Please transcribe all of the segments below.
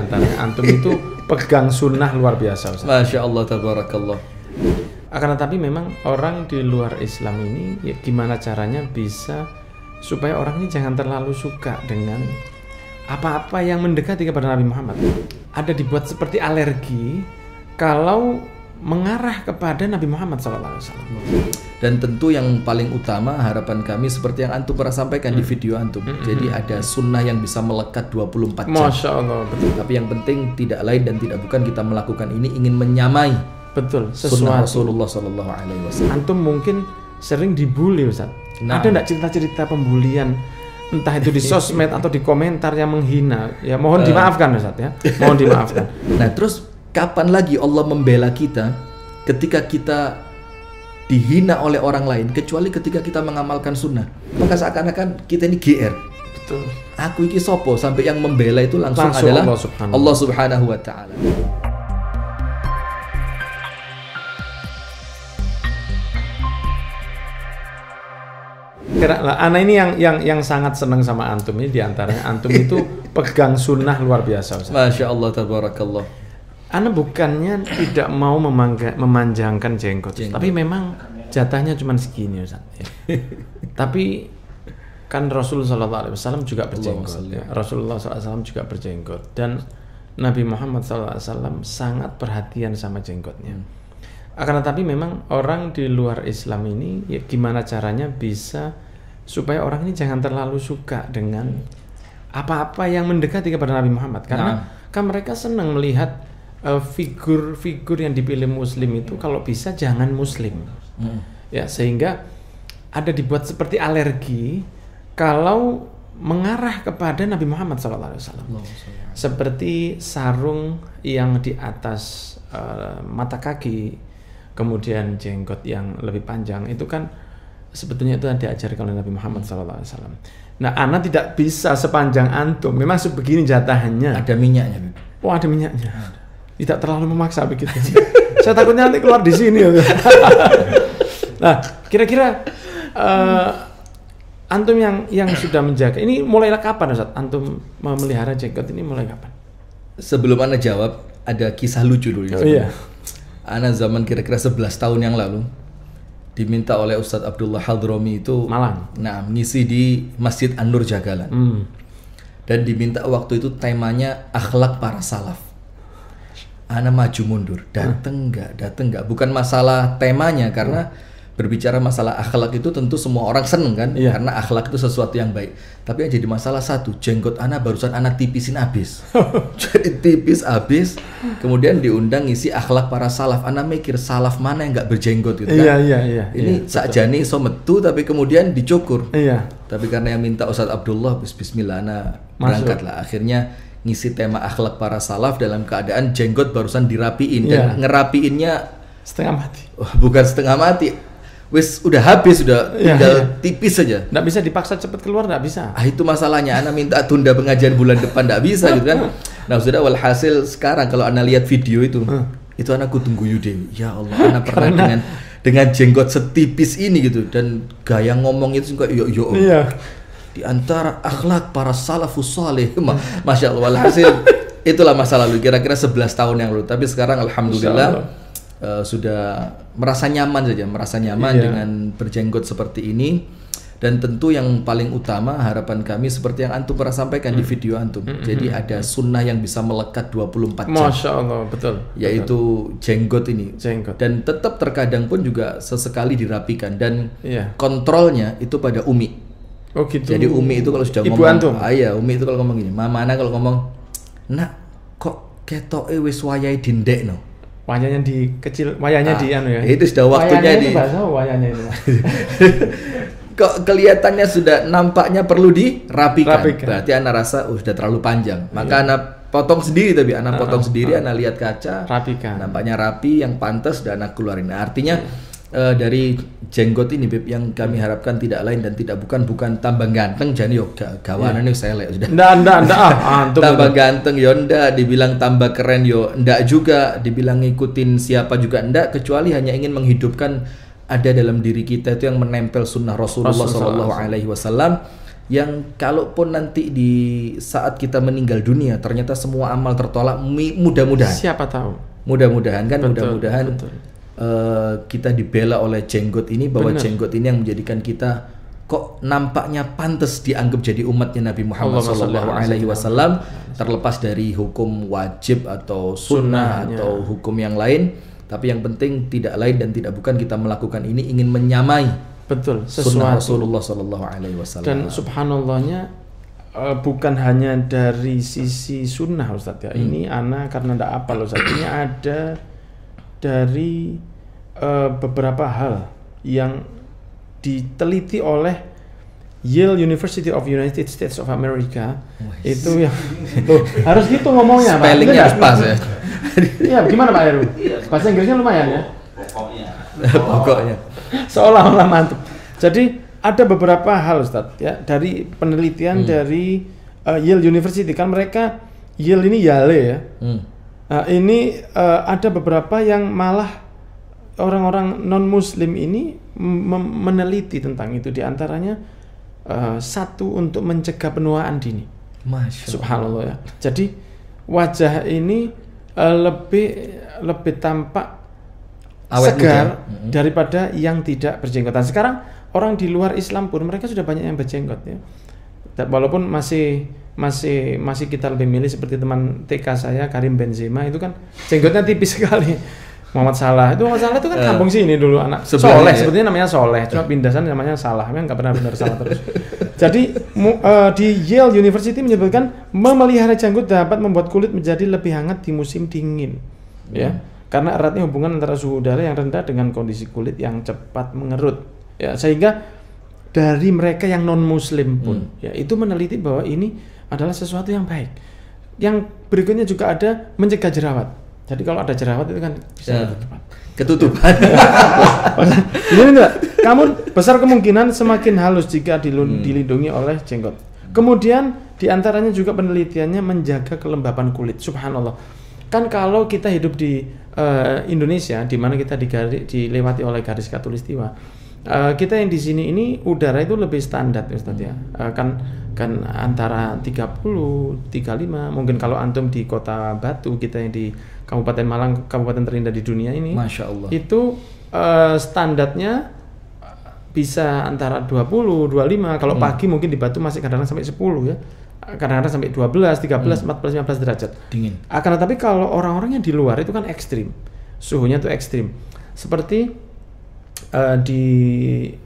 Antaranya antum itu pegang sunnah luar biasa, Ustaz. Masya Allah, tabarakallah. Akan tetapi memang orang di luar Islam ini ya, gimana caranya bisa supaya orang ini jangan terlalu suka dengan apa-apa yang mendekati kepada Nabi Muhammad. Ada dibuat seperti alergi kalau mengarah kepada Nabi Muhammad SAW. Dan tentu yang paling utama harapan kami seperti yang antum pernah sampaikan di video antum. Jadi ada sunnah yang bisa melekat 24 jam. Masya Allah, betul. Tapi yang penting tidak lain dan tidak bukan kita melakukan ini ingin menyamai sunnah Rasulullah SAW. Antum mungkin sering dibully, Ustaz. Nah. Ada enggak cerita-cerita pembulian entah itu di sosmed atau di komentar yang menghina? Ya mohon dimaafkan, Ustaz ya. Mohon dimaafkan. Nah, terus kapan lagi Allah membela kita ketika kita dihina oleh orang lain kecuali ketika kita mengamalkan sunnah? Maka seakan-akan kita ini GR. Betul. Aku iki sopo sampai yang membela itu langsung adalah Allah Subhanahu wa taala. Ana ini yang sangat senang sama antum ini, diantaranya antum itu pegang sunnah luar biasa, Ustaz. Masya Allah, tabarakallah. Ana bukannya tidak mau memanjangkan jenggot, tapi memang jatahnya cuma segini, Ustaz. Tapi kan Rasulullah SAW juga berjenggot. Ya. Rasulullah SAW juga berjenggot dan Nabi Muhammad SAW sangat perhatian sama jenggotnya. Akan tetapi memang orang di luar Islam ini ya, gimana caranya bisa supaya orang ini jangan terlalu suka dengan apa-apa yang mendekati kepada Nabi Muhammad, karena kan mereka senang melihat figur-figur yang dipilih Muslim itu kalau bisa jangan Muslim, ya, sehingga ada dibuat seperti alergi kalau mengarah kepada Nabi Muhammad SAW. Seperti sarung yang di atas mata kaki, kemudian jenggot yang lebih panjang, itu kan sebetulnya itu yang diajarkan oleh Nabi Muhammad SAW. Nah, ana tidak bisa sepanjang antum, memang sebegini jatahannya. Ada minyaknya. Oh, ada minyaknya. Tidak terlalu memaksa begitu. Saya takutnya nanti keluar di sini. Nah, kira-kira antum yang sudah menjaga ini mulai kapan, Ustaz? Antum memelihara jenggot ini mulai kapan? Sebelum Anda jawab, ada kisah lucu dulu. Oh, iya. Ana zaman kira-kira 11 tahun yang lalu diminta oleh Ustadz Abdullah Hadromi itu Malang. Nah, ngisi di Masjid An-Nur Jagalan. Dan diminta waktu itu temanya akhlak para salaf. Ana maju mundur, dateng nggak, bukan masalah temanya, karena berbicara masalah akhlak itu tentu semua orang seneng kan, karena akhlak itu sesuatu yang baik. Tapi yang jadi masalah satu, jenggot ana barusan ana tipisin abis. Jadi tipis abis, kemudian diundang ngisi akhlak para salaf. Ana mikir salaf mana yang nggak berjenggot gitu kan? Iya. Ini sakjane iso metu tapi kemudian dicukur. Iya. Tapi karena yang minta Ustadz Abdullah, bismillah ana berangkat lah. Akhirnya ngisi tema akhlak para salaf dalam keadaan jenggot barusan dirapiin dan ngerapiinnya setengah mati. Bukan setengah mati. Wis udah habis, sudah tinggal tipis saja. Nggak bisa dipaksa cepat keluar, nggak bisa. Itu masalahnya. Ana minta tunda pengajian bulan depan, nggak bisa gitu kan. Nah, sudah walhasil sekarang kalau ana lihat video itu ana tunggu yude. Ya Allah, ana pernah dengan jenggot setipis ini gitu, dan gaya ngomong itu suka yo. Iya. Di antara akhlak para salafus saleh. Masya Allah, walhasil itulah masa lalu, kira-kira 11 tahun yang lalu. Tapi sekarang alhamdulillah sudah merasa nyaman dengan berjenggot seperti ini. Dan tentu yang paling utama harapan kami seperti yang antum pernah sampaikan di video antum. Jadi ada sunnah yang bisa melekat 24 jam. Masya Allah, betul. Yaitu jenggot ini. Dan tetap terkadang pun juga sesekali dirapikan. Dan kontrolnya itu pada Umi. Oh gitu. Jadi Umi itu kalau sudah Ibu ngomong, antum? Umi itu kalau ngomong gini, Mama ana kalau ngomong, nak kok ketoke wis wayahe dindekno. Wayahnya di kecil, wayahnya di anu ya. Itu sudah waktunya di. Wayahnya itu. Kok kelihatannya sudah nampaknya perlu dirapikan. Berarti ana rasa sudah terlalu panjang. Maka ana potong sendiri, tapi ana potong sendiri, ana lihat kaca, rapikan. Nampaknya rapi, yang pantas dan ana keluarin. Nah, artinya dari jenggot ini Beb, yang kami harapkan tidak lain dan tidak bukan tambah ganteng, jadi yo gawanane selek sudah. Ndak tambah ganteng yo ndak, dibilang tambah keren yo ndak juga, dibilang ngikutin siapa juga ndak, kecuali hanya ingin menghidupkan ada dalam diri kita itu yang menempel sunnah Rasulullah SAW yang kalaupun nanti di saat kita meninggal dunia ternyata semua amal tertolak, mudah-mudahan. Siapa tahu. Mudah-mudahan kan, Betul, mudah-mudahan betul. Kita dibela oleh jenggot ini, bahwa Benar. jenggot ini yang menjadikan kita kok nampaknya pantas dianggap jadi umatnya Nabi Muhammad SAW, terlepas dari hukum wajib atau sunnah Sunnahnya. atau hukum yang lain. Tapi yang penting tidak lain dan tidak bukan kita melakukan ini ingin menyamai Betul, sunnah sesuatu. Rasulullah SAW. Dan subhanallahnya bukan hanya dari sisi sunnah Ustadz ya. Ini ana karena ndak apa loh Ustadz. Ini ada dari beberapa hal yang diteliti oleh Yale University of United States of America. Itu yang loh, harus gitu ngomongnya Pak. Spellingnya harus pas ya. Iya, gimana Pak Heru? Bahasa Inggrisnya lumayan ya. Pokoknya. Seolah-olah mantap. Jadi ada beberapa hal Ustadz ya dari penelitian dari Yale University, kan mereka Yale ini Yale ya. Ini ada beberapa yang malah orang-orang non Muslim ini meneliti tentang itu, diantaranya satu untuk mencegah penuaan dini. Masya Allah. Subhanallah ya. Jadi wajah ini lebih tampak Awet segar muda. daripada yang tidak berjenggotan. Sekarang orang di luar Islam pun mereka sudah banyak yang berjenggot ya. Walaupun masih kita lebih milih seperti teman TK saya Karim Benzema, itu kan jenggotnya tipis sekali. Muhammad Salah itu kan kampung sini dulu, anak Soleh, sebetulnya namanya Soleh, cuma pindah sana namanya Salah, memang nggak benar-benar salah terus. Jadi di Yale University menyebutkan memelihara janggut dapat membuat kulit menjadi lebih hangat di musim dingin, ya, karena eratnya hubungan antara suhu udara yang rendah dengan kondisi kulit yang cepat mengerut, ya, sehingga dari mereka yang non Muslim pun, ya, itu meneliti bahwa ini adalah sesuatu yang baik. Yang berikutnya juga ada mencegah jerawat. Jadi kalau ada jerawat itu kan bisa ketutupan. Ini enggak, kamu besar kemungkinan semakin halus jika dilindungi oleh jenggot. Kemudian diantaranya juga penelitiannya menjaga kelembapan kulit. Subhanallah. Kan kalau kita hidup di Indonesia, di mana kita dilewati oleh garis khatulistiwa, kita yang di sini ini udara itu lebih standar ya Ustaz ya. Kan antara 30, 35. Mungkin kalau antum di Kota Batu, kita yang di Kabupaten Malang, kabupaten terindah di dunia ini, Masya Allah. itu standarnya bisa antara 20, 25. Kalau pagi mungkin di Batu masih kadang-kadang sampai 10 ya. Kadang-kadang sampai 12, 13, 14, 15 derajat. Dingin. Akan tetapi kalau orang-orang yang di luar itu kan ekstrim. Suhunya itu ekstrim. Seperti di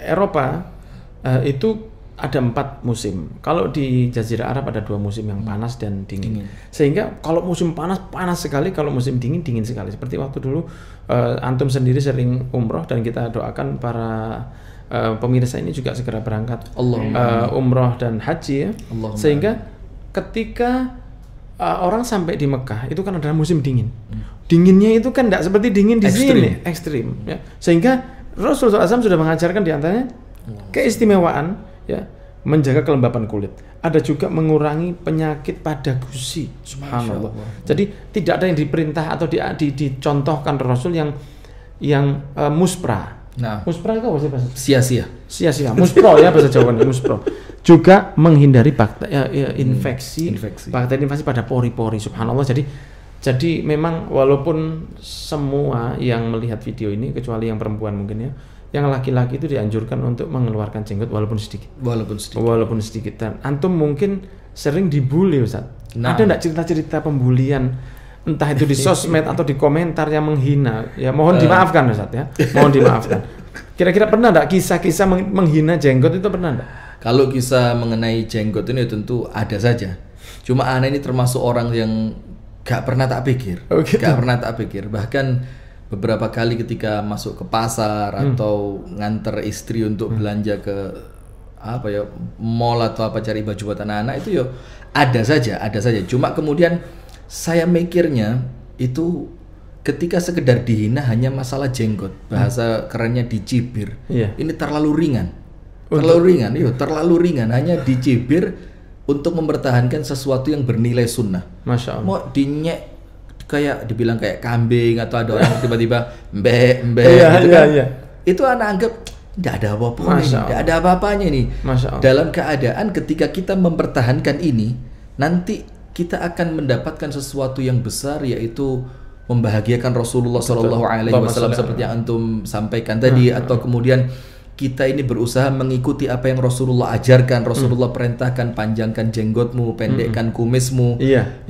Eropa itu ada 4 musim. Kalau di Jazirah Arab ada 2 musim yang panas dan dingin. Sehingga kalau musim panas sekali, kalau musim dingin sekali. Seperti waktu dulu antum sendiri sering umroh, dan kita doakan para pemirsa ini juga segera berangkat umroh dan haji ya. Sehingga ketika orang sampai di Mekah itu kan adalah musim dingin. Dinginnya itu kan tidak seperti dingin di sini, ekstrim ya. Sehingga Rasulullah SAW sudah mengajarkan diantaranya keistimewaan ya, menjaga kelembapan kulit. Ada juga mengurangi penyakit pada gusi. Subhanallah. Jadi tidak ada yang diperintah atau dicontohkan Rasul yang muspra. Nah, muspra itu apa sih bahasa? Sia-sia. Muspro ya bahasa Jawa, muspro. Juga menghindari infeksi bakteri infeksi pada pori-pori. Subhanallah. Jadi memang walaupun semua yang melihat video ini, kecuali yang perempuan mungkin ya, yang laki-laki itu dianjurkan untuk mengeluarkan jenggot walaupun sedikit. Dan antum mungkin sering dibully Ustaz. Ada enggak cerita-cerita pembulian, entah itu di sosmed atau di komentar yang menghina? Ya mohon dimaafkan Ustaz ya. Mohon dimaafkan. Kira-kira pernah enggak kisah-kisah menghina jenggot itu, pernah enggak? Kalau kisah mengenai jenggot ini tentu ada saja. Cuma ana ini termasuk orang yang gak pernah tak pikir. Gak pernah tak pikir. Bahkan beberapa kali ketika masuk ke pasar atau nganter istri untuk belanja ke mall atau cari baju buat anak-anak, itu ya ada saja. Cuma kemudian saya mikirnya itu ketika sekedar dihina hanya masalah jenggot, bahasa kerennya dicibir. Ini terlalu ringan. Terlalu ringan hanya dicibir untuk mempertahankan sesuatu yang bernilai sunnah. Masya Allah. Mau dinyek kayak dibilang kayak kambing, atau ada orang tiba-tiba mbek gitu kan. Itu anak anggap Tidak ada apa-apa ini, tidak ada apa-apanya ini. Dalam keadaan ketika kita mempertahankan ini, nanti kita akan mendapatkan sesuatu yang besar, yaitu membahagiakan Rasulullah SAW seperti yang antum sampaikan tadi, atau kemudian kita ini berusaha mengikuti apa yang Rasulullah ajarkan. Rasulullah perintahkan panjangkan jenggotmu, pendekkan kumismu.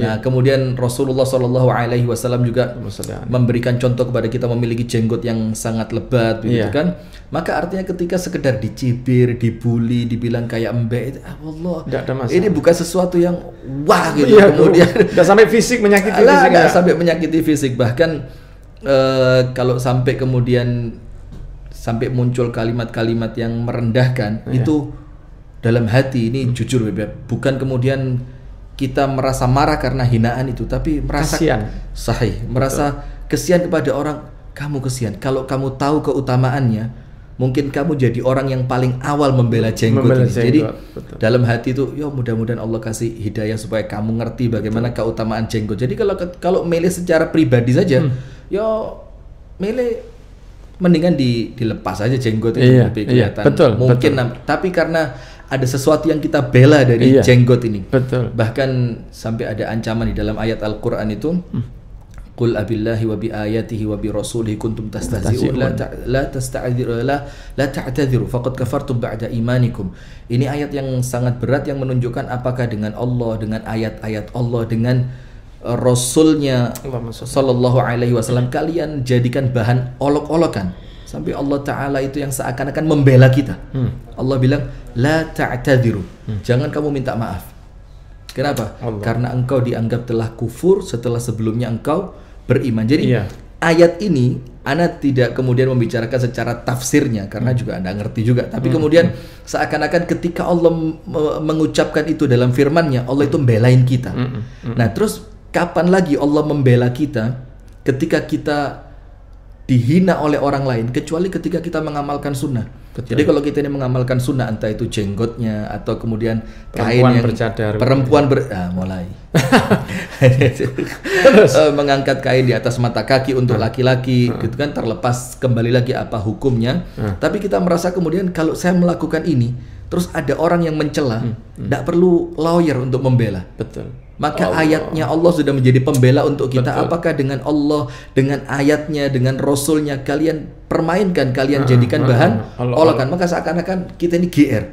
Nah, kemudian Rasulullah SAW juga memberikan contoh kepada kita memiliki jenggot yang sangat lebat, begitu kan? Maka artinya ketika sekedar dicibir, dibully, dibilang kayak embek, Allah, ini bukan sesuatu yang wah gitu. Kemudian nggak sampai fisik menyakiti fisik, nggak sampai menyakiti fisik. Bahkan kalau sampai kemudian sampai muncul kalimat-kalimat yang merendahkan, itu dalam hati ini jujur Beb, bukan kemudian kita merasa marah karena hinaan itu, tapi merasa merasa kesian kepada orang. Kamu kesian kalau kamu tahu keutamaannya, mungkin kamu jadi orang yang paling awal membela jenggot ini. Jadi dalam hati itu, ya mudah-mudahan Allah kasih hidayah supaya kamu ngerti bagaimana keutamaan jenggot. Jadi kalau milih secara pribadi saja, ya milih mendingan dilepas aja jenggot itu, lebih kelihatan. Mungkin tapi karena ada sesuatu yang kita bela dari jenggot ini. Bahkan sampai ada ancaman di dalam ayat Al-Qur'an itu, Qul abillahi wa bi ayatihi wa bi rasulihi kuntum tastahzi'un la ta'tadhiru faqad kafartum ba'da imanikum. Ini ayat yang sangat berat yang menunjukkan apakah dengan Allah, dengan ayat-ayat Allah, dengan Rasulnya Sallallahu Alaihi Wasallam kalian jadikan bahan olok-olokan, sampai Allah Ta'ala itu yang seakan-akan membela kita. Allah bilang la ta'tadhiru, jangan kamu minta maaf. Kenapa? Karena engkau dianggap telah kufur setelah sebelumnya engkau beriman. Jadi ayat ini Ana tidak kemudian membicarakan secara tafsirnya karena juga Anda ngerti juga, tapi kemudian seakan-akan ketika Allah mengucapkan itu dalam firman-Nya, Allah itu membelain kita. Nah, terus kapan lagi Allah membela kita ketika kita dihina oleh orang lain, kecuali ketika kita mengamalkan sunnah. Jadi kalau kita ini mengamalkan sunnah, entah itu jenggotnya atau kemudian kain yang bercadar, mulai mengangkat kain di atas mata kaki untuk laki-laki, gitu kan, terlepas kembali lagi apa hukumnya. Tapi kita merasa kemudian kalau saya melakukan ini, terus ada orang yang mencela, tidak perlu lawyer untuk membela. Maka ayatnya Allah sudah menjadi pembela untuk kita. Apakah dengan Allah, dengan ayatnya, dengan Rasulnya kalian permainkan, kalian jadikan bahan olakan, maka seakan-akan kita ini GR.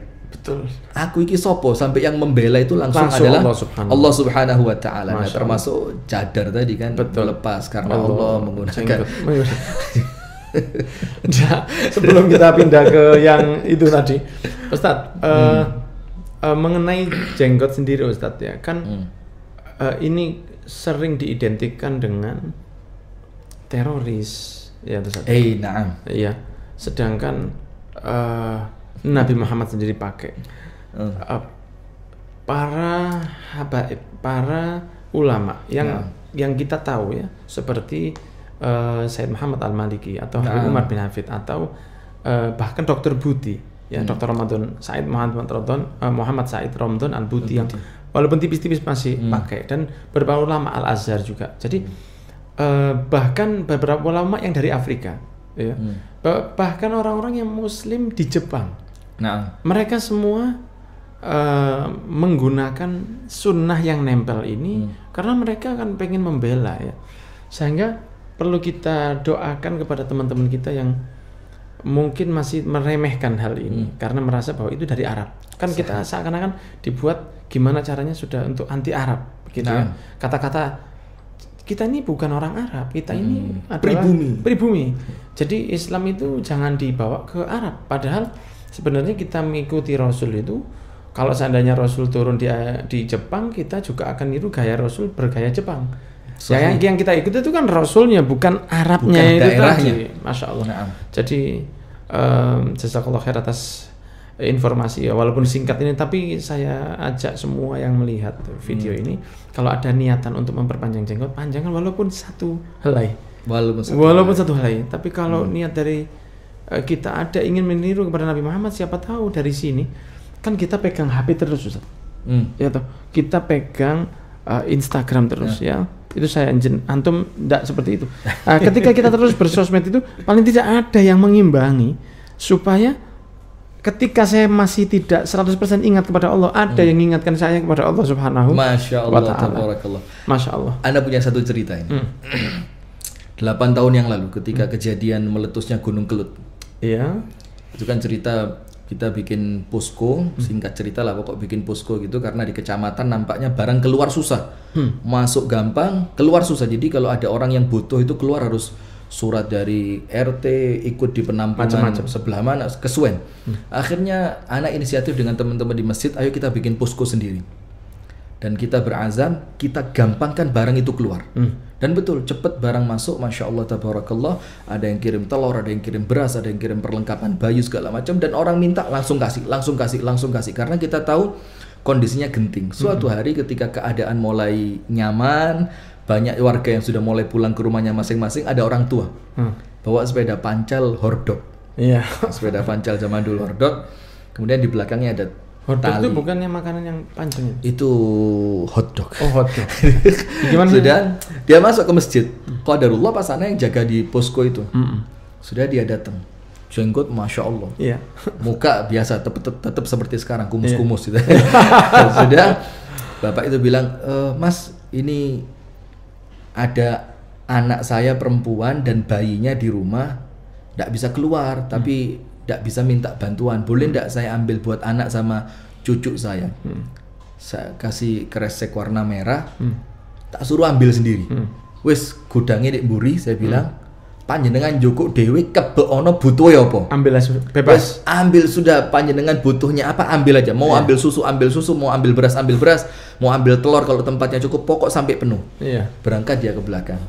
Aku iki sopo, sampai yang membela itu langsung adalah Allah Subhanahu wa Ta'ala. Nah, termasuk cadar tadi kan, lepas karena Allah menggunakan. Sebelum kita pindah ke yang itu tadi, Ustadz, mengenai jenggot sendiri Ustadz ya kan, ini sering diidentikan dengan teroris, ya Ustadz. Iya. Sedangkan Nabi Muhammad sendiri pakai para habaib, para ulama yang kita tahu ya, seperti Sayyid Muhammad Al-Maliki atau Habib Umar bin Hafid atau bahkan Dr. Buti ya, Dr. Ramadan Said Muhammad Said Ramadan Al-Buti yang walaupun tipis-tipis masih pakai, dan beberapa ulama Al-Azhar juga. Jadi bahkan beberapa ulama yang dari Afrika ya. Bahkan orang-orang yang muslim di Jepang. Mereka semua menggunakan sunnah yang nempel ini karena mereka kan pengen membela ya. Sehingga perlu kita doakan kepada teman-teman kita yang mungkin masih meremehkan hal ini karena merasa bahwa itu dari Arab. Kan kita seakan-akan dibuat gimana caranya sudah untuk anti Arab gitu ya. Kata-kata kita ini bukan orang Arab, kita ini adalah pribumi. Jadi Islam itu jangan dibawa ke Arab. Padahal sebenarnya kita mengikuti Rasul itu, kalau seandainya Rasul turun di Jepang, kita juga akan niru gaya Rasul bergaya Jepang. Yang kita ikut itu kan Rasulnya, bukan Arabnya, bukan itu daerahnya. Masya Allah. Jadi jazakallah khair atas informasi ya, walaupun singkat ini, tapi saya ajak semua yang melihat video ini, kalau ada niatan untuk memperpanjang jenggot, panjangkan walaupun satu helai. Walaupun satu helai. Tapi kalau niat dari kita ada ingin meniru kepada Nabi Muhammad, siapa tahu dari sini kan kita pegang HP terus Ustaz. Ya toh, kita pegang Instagram terus ya. Itu saya antum tidak seperti itu. Ketika kita terus bersosmed itu paling tidak ada yang mengimbangi supaya ketika saya masih tidak 100% ingat kepada Allah, ada yang mengingatkan saya kepada Allah Subhanahu Masya wa Allah, ta'ala. tabarakallah. Masya Allah. Anda punya satu cerita ini. 8 tahun yang lalu ketika kejadian meletusnya Gunung Kelut. Iya. Itu kan cerita kita bikin posko, singkat cerita lah pokok bikin posko gitu karena di kecamatan nampaknya barang keluar susah. Masuk gampang, keluar susah. Jadi kalau ada orang yang butuh itu keluar harus surat dari RT, ikut di penampungan Macam-macam. sebelah mana, kesuwen. Akhirnya anak inisiatif dengan teman-teman di masjid, ayo kita bikin posko sendiri. Dan kita berazam, kita gampangkan barang itu keluar. Dan betul, cepet barang masuk, Masya Allah, tabarakallah. Ada yang kirim telur, ada yang kirim beras, ada yang kirim perlengkapan bayi segala macam. Dan orang minta langsung kasih, langsung kasih, langsung kasih. Karena kita tahu kondisinya genting. Suatu hari ketika keadaan mulai nyaman, banyak warga yang sudah mulai pulang ke rumahnya masing-masing, ada orang tua bawa sepeda pancal hordok. Iya. Sepeda pancal zaman dulu hordok. Kemudian di belakangnya ada Hotdog tali. itu bukannya makanan yang panjang ya? Itu hotdog. Oh, hotdog. Gimana? Sudah dia masuk ke masjid. Qadarullah pas sana yang jaga di posko itu. Sudah dia datang. Jenggot Masya Allah. Iya. Muka biasa tetap seperti sekarang, kumus-kumus gitu. Sudah bapak itu bilang, Mas, ini ada anak saya perempuan dan bayinya di rumah tidak bisa keluar, tapi tidak bisa minta bantuan. Boleh tidak saya ambil buat anak sama cucu saya? Saya kasih kresek warna merah, tak suruh ambil sendiri. Wis gudangnya di mburi, saya bilang, panjenengan Joko Dewi kebe ono butuh ya apa? Ambil aja, bebas. Wis, ambil sudah, panjenengan butuhnya apa ambil aja. Mau ambil susu, mau ambil beras, mau ambil telur kalau tempatnya cukup, pokok sampai penuh. Iya. Berangkat dia ke belakang,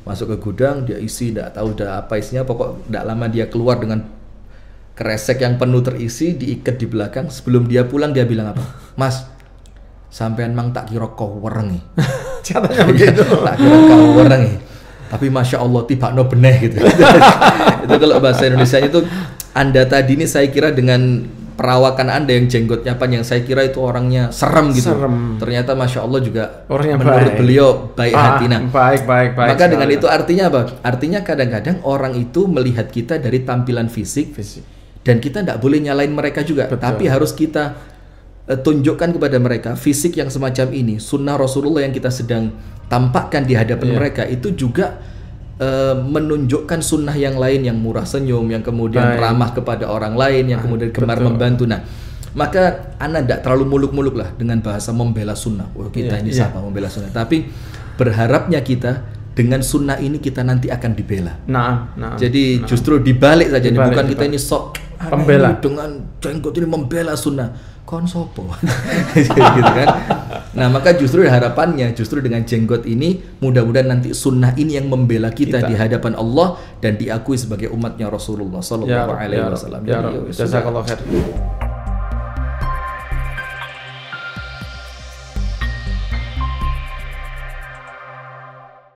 masuk ke gudang, dia isi, tidak tahu udah apa isinya, pokok tidak lama dia keluar dengan kresek yang penuh terisi, diikat di belakang. Sebelum dia pulang dia bilang apa? Mas, sampean mang tak kira kau werengi. Katanya begitu. Tak kira kau werengi. Tapi Masya Allah tiba no beneh gitu. Itu kalau bahasa Indonesia itu, Anda tadi ini saya kira dengan perawakan Anda yang jenggotnya panjang, saya kira itu orangnya serem gitu. Serem. Ternyata Masya Allah juga Orangnya menurut baik. beliau baik hati. Nah, Baik. maka sekali. dengan itu artinya apa? Artinya kadang-kadang orang itu melihat kita dari tampilan fisik. Dan kita tidak boleh nyalain mereka juga. Betul. Tapi harus kita tunjukkan kepada mereka fisik yang semacam ini, sunnah Rasulullah yang kita sedang tampakkan di hadapan mereka itu juga menunjukkan sunnah yang lain, yang murah senyum, yang kemudian ramah kepada orang lain, yang kemudian gemar membantu. Nah, maka Anda tidak terlalu muluk-muluk lah dengan bahasa membela sunnah. Oh, kita ini siapa membela sunnah? Tapi berharapnya kita dengan sunnah ini kita nanti akan dibela. Nah. Jadi justru dibalik saja, bukan kita ini sok pembela ini dengan jenggot ini membela sunnah. Kon sopo gitu kan. Nah, maka justru harapannya justru dengan jenggot ini mudah-mudahan nanti sunnah ini yang membela kita di hadapan Allah dan diakui sebagai umatnya Rasulullah sallallahu alaihi wasallam. Jazakallahu khair.